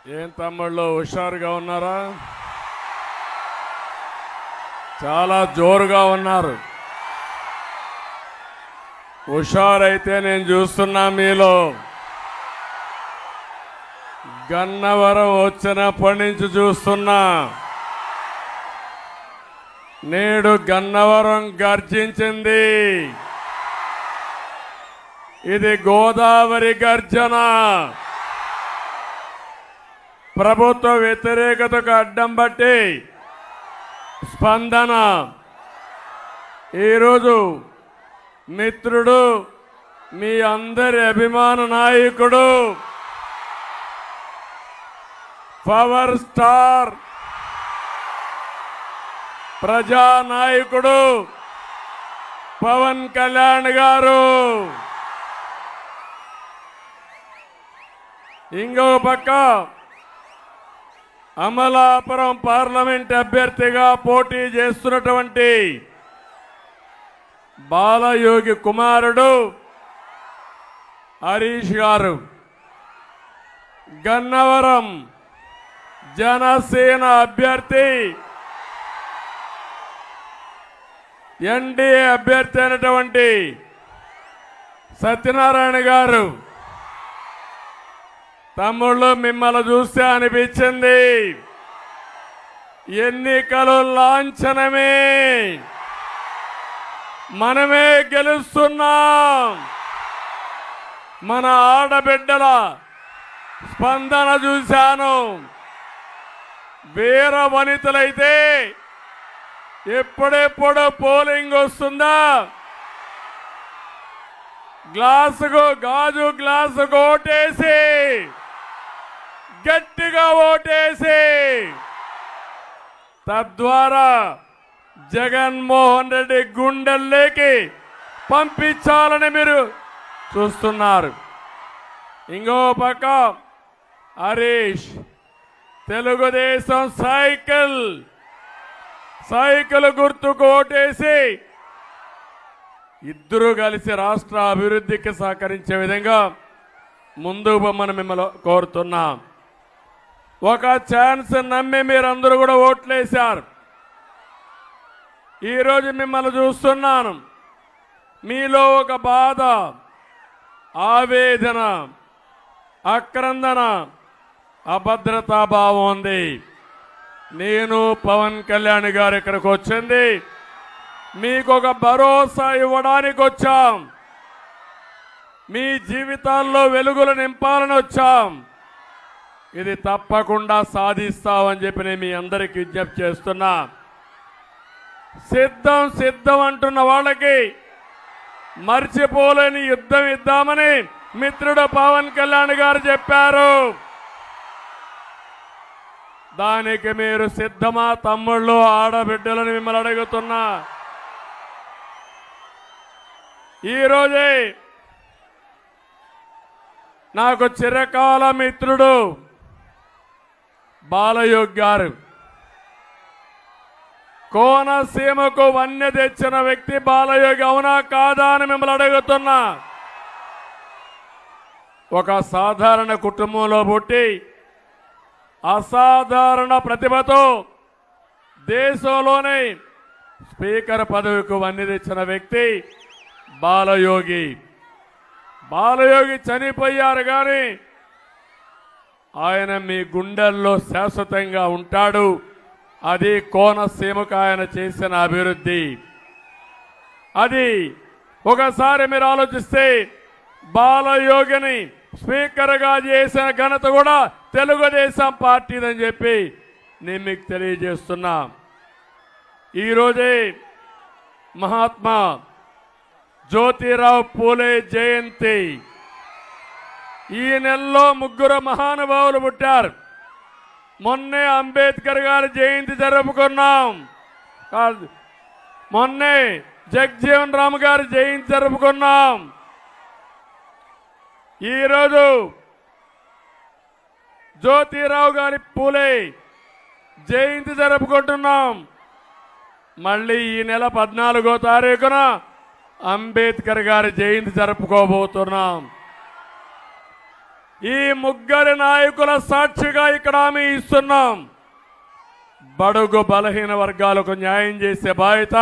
ఏం తమ్ముళ్ళు హుషారుగా ఉన్నారా? చాలా జోరుగా ఉన్నారు. హుషారైతే నేను చూస్తున్నా మీలో. గన్నవరం వచ్చినప్పటి నుంచి చూస్తున్నా. నేడు గన్నవరం గర్జించింది. ఇది గోదావరి గర్జన. ప్రభుత్వ వ్యతిరేకతకు అడ్డం బట్టి స్పందన. ఈరోజు మిత్రుడు, మీ అందరి అభిమాన నాయకుడు, పవర్ స్టార్ ప్రజానాయకుడు పవన్ కళ్యాణ్ గారు ఇంకో పక్క అమలాపురం పార్లమెంట్ అభ్యర్థిగా పోటీ చేస్తున్నటువంటి బాలయోగి కుమారుడు హరీష్ గారు, గన్నవరం జనసేన అభ్యర్థి, ఎన్డీఏ అభ్యర్థి అయినటువంటి సత్యనారాయణ గారు. తమ్ముళ్ళు, మిమ్మల్ని చూస్తే అనిపించింది ఎన్నికలు లాంఛనమే, మనమే గెలుస్తున్నాం. మన ఆడబిడ్డల స్పందన చూశాను. వీర వనితలైతే ఎప్పుడెప్పుడు పోలింగ్ వస్తుందా, గాజు గ్లాసుకు ఓటేసి, గట్టిగా ఓటేసి తద్వారా జగన్మోహన్ రెడ్డి గుండెల్లోకి పంపించాలని మీరు చూస్తున్నారు. ఇంకో పక్క హరీష్ తెలుగుదేశం సైకిల్ గుర్తుకు ఓటేసి ఇద్దరు కలిసి రాష్ట్ర అభివృద్ధికి సహకరించే విధంగా ముందుకు పొమ్మని మిమ్మల్ని కోరుతున్నాం. ఒక ఛాన్స్ నమ్మి మీరందరూ కూడా ఓట్లేశారు. ఈరోజు మిమ్మల్ని చూస్తున్నాను. మీలో ఒక బాధ, ఆవేదన, ఆక్రందన, అభద్రతాభావం ఉంది. నేను పవన్ కళ్యాణ్ గారు ఇక్కడికి వచ్చింది మీకు ఒక భరోసా ఇవ్వడానికి వచ్చాం. మీ జీవితాల్లో వెలుగులు నింపాలని వచ్చాం. ఇది తప్పకుండా సాధిస్తామని చెప్పి నేను మీ అందరికీ విజ్ఞప్తి చేస్తున్నా. సిద్ధం అంటున్న వాళ్ళకి మర్చిపోలేని యుద్ధం ఇద్దామని మిత్రుడు పవన్ కళ్యాణ్ గారు చెప్పారు. దానికి మీరు సిద్ధమా తమ్ముళ్ళు, ఆడబిడ్డలను మిమ్మల్ని అడుగుతున్నా. ఈరోజే నాకు చిరకాల మిత్రుడు బాలయోగి గారు, కోనసీమకు వన్య తెచ్చిన వ్యక్తి బాలయోగి, అవునా కాదా అని మిమ్మల్ని అడుగుతున్నా. ఒక సాధారణ కుటుంబంలో పుట్టి అసాధారణ ప్రతిభతో దేశంలోనే స్పీకర్ పదవికి వన్య తెచ్చిన వ్యక్తి బాలయోగి. బాలయోగి చనిపోయారు కానీ ఆయన మీ గుండెల్లో శాశ్వతంగా ఉంటాడు. అది కోనసీమకు ఆయన చేసిన అభివృద్ధి. అది ఒకసారి మీరు ఆలోచిస్తే బాలయోగిని స్పీకర్గా చేసిన ఘనత కూడా తెలుగుదేశం పార్టీదని చెప్పి నేను మీకు తెలియజేస్తున్నా. ఈరోజే మహాత్మా జ్యోతిరావు పూలే జయంతి. ఈ నెలలో 3 మహానుభావులు పుట్టారు. మొన్నే అంబేద్కర్ గారి జయంతి జరుపుకున్నాం. మొన్నే జగజీవన్ రామ్ గారి జయంతి జరుపుకున్నాం. ఈరోజు జ్యోతిరావు గారి పూలే జయంతి జరుపుకుంటున్నాం. మళ్ళీ ఈ నెల 14వ తారీఖున అంబేద్కర్ గారి జయంతి జరుపుకోబోతున్నాం. ఈ ముగ్గురి నాయకుల సాక్షిగా ఇక్కడ హామీ ఇస్తున్నాం. బడుగు బలహీన వర్గాలకు న్యాయం చేసే బాధ్యత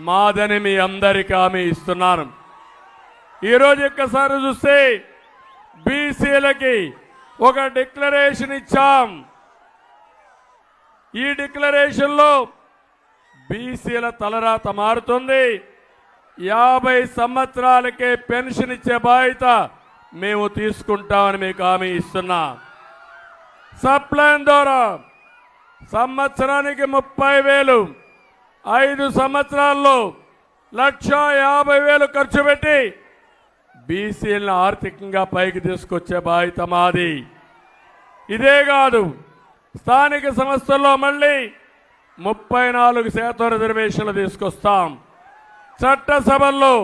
మాదని మీ అందరికీ హామీ ఇస్తున్నాను. ఈరోజు ఒక్కసారి చూస్తే బీసీలకి ఒక డిక్లరేషన్ ఇచ్చాం. ఈ డిక్లరేషన్లో బీసీల తలరాత మారుతుంది. 50 సంవత్సరాలకే పెన్షన్ ఇచ్చే బాధ్యత మేము తీసుకుంటామని మీకు హామీ ఇస్తున్నా. సప్లైన్ ద్వారా సంవత్సరానికి 30,000, 5 సంవత్సరాల్లో 1,50,000 ఖర్చు పెట్టి బీసీలను ఆర్థికంగా పైకి తీసుకొచ్చే బాధ్యత మాది. ఇదే కాదు, స్థానిక సంస్థల్లో మళ్ళీ 34% రిజర్వేషన్లు తీసుకొస్తాం. చట్టసభల్లో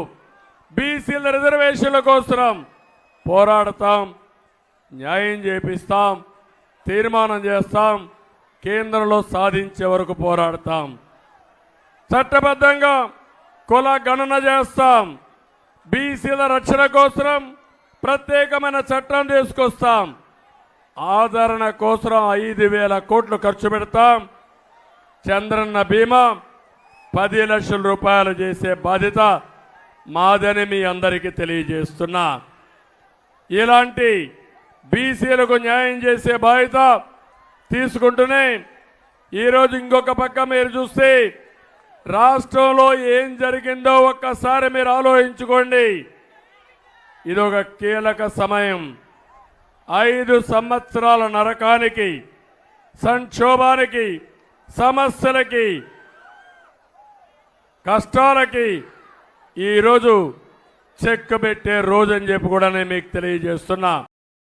బీసీల రిజర్వేషన్ల కోసం పోరాడతాం, న్యాయం చేపిస్తాం, తీర్మానం చేస్తాం, కేంద్రంలో సాధించే వరకు పోరాడతాం. చట్టబద్ధంగా కుల గణన చేస్తాం. బీసీల రక్షణ కోసం ప్రత్యేకమైన చట్టం తీసుకొస్తాం. ఆదరణ కోసం 5,000 కోట్లు ఖర్చు పెడతాం. చంద్రన్న బీమా 10 లక్షల రూపాయలు చేసే బాధ్యత మాదని మీ అందరికీ తెలియజేస్తున్నా. ఇలాంటి బీసీలకు న్యాయం చేసే బాధ్యత తీసుకుంటూనే ఈరోజు ఇంకొక పక్క మీరు చూస్తే రాష్ట్రంలో ఏం జరిగిందో ఒక్కసారి మీరు ఆలోచించుకోండి. ఇది ఒక కీలక సమయం. 5 సంవత్సరాల నరకానికి, సంక్షోభానికి, సమస్యలకి, కష్టాలకి ఈరోజు చెక్ పెట్టే రోజు అని చెప్పి కూడా నేను మీకు తెలియజేస్తున్నా.